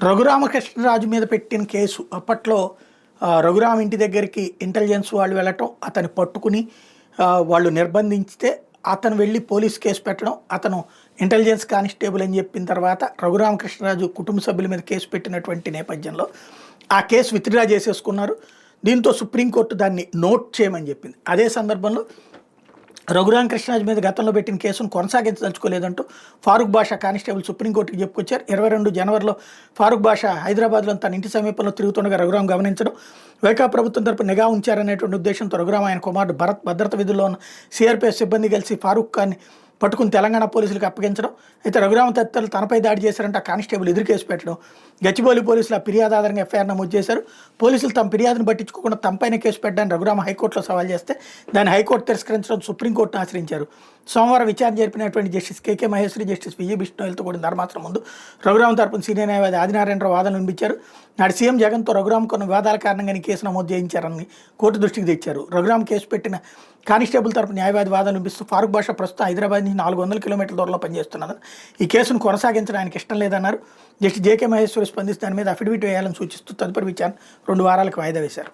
రఘురామకృష్ణరాజు మీద పెట్టిన కేసు అప్పట్లో రఘురామ ఇంటి దగ్గరికి ఇంటెలిజెన్స్ వాళ్ళు వెళ్ళటం, అతన్ని పట్టుకుని వాళ్ళు నిర్బంధించితే అతను వెళ్ళి పోలీస్ కేసు పెట్టడం, అతను ఇంటెలిజెన్స్ కానిస్టేబుల్ అని చెప్పిన తర్వాత రఘురామకృష్ణరాజు కుటుంబ సభ్యుల మీద కేసు పెట్టినటువంటి నేపథ్యంలో ఆ కేసు విత్డ్రా చేసేసుకున్నారు. దీంతో సుప్రీంకోర్టు దాన్ని నోట్ చేయమని చెప్పింది. అదే సందర్భంలో రఘురామకృష్ణరాజు మీద గతంలో పెట్టిన కేసును కొనసాగించదలుచుకోలేదంటూ ఫారూక్ బాషా కానిస్టేబుల్ సుప్రీంకోర్టుకి చెప్పుకొచ్చారు. 22 జనవరిలో ఫారూక్ బాషా హైదరాబాద్లో తన ఇంటి సమీపంలో తిరుగుతుండగా రఘురాం గమనించడం, వైకా ప్రభుత్వం తరపు నిఘా ఉంచారనేటువంటి ఉద్దేశంతో రఘురాం ఆయన కుమారుడు భరత్ భద్రత విధుల్లో ఉన్న సిఆర్పీఎఫ్ సిబ్బంది కలిసి ఫారూక్ ఖాన్ని పట్టుకుని తెలంగాణ పోలీసులకు అప్పగించడం, అయితే రఘురామ తదితరులు తనపై దాడి చేశారంటే ఆ కానిస్టేబుల్ ఎదురు కేసు పెట్టడం, గచ్చిబౌలి పోలీసులు ఆ ఫిర్యాదు ఆధారంగా ఎఫ్ఐఆర్ నమోదు చేశారు. పోలీసులు తమ ఫిర్యాదును పట్టించుకోకుండా తమపైన కేసు పెట్టడానికి రఘురామ హైకోర్టులో సవాల్ చేస్తే దాన్ని హైకోర్టు తిరస్కరించడం సుప్రీంకోర్టును ఆశ్రయించారు. సోమవారం విచారణ జరిపినటువంటి జస్టిస్ కేకే మహేశ్వరి, జస్టిస్ విజయ్ బిష్ణోయ్లతో కూడిన ధర్మాసనం ముందు రఘురామ తరపున సీనియర్ న్యాయవాది ఆదినారాయణరావు వాదనలు వినిపించారు. నాడు సీఎం జగన్తో రఘురామ కొన్ని వివాదాల కారణంగా ఈ కేసు నమోదు చేయించారని కోర్టు దృష్టికి తెచ్చారు. రఘురామ కేసు పెట్టిన కానిస్టేబుల్ తరపు న్యాయవాది వాదనలు వినిపిస్తూ ఫారూక్ బాషా ప్రస్తుతం హైదరాబాద్ నుంచి 400 కిలోమీటర్ల దూరంలో పనిచేస్తున్నదని, ఈ కేసును కొనసాగించడానికి ఇష్టం లేదన్నారు. జస్టిస్ జేకే మహేశ్వరి స్పందిస్తూ దాని మీద అఫిడవిట్ వేయాలని సూచిస్తూ తదుపరి విచారణ 2 వారాలకు వాయిదా వేశారు.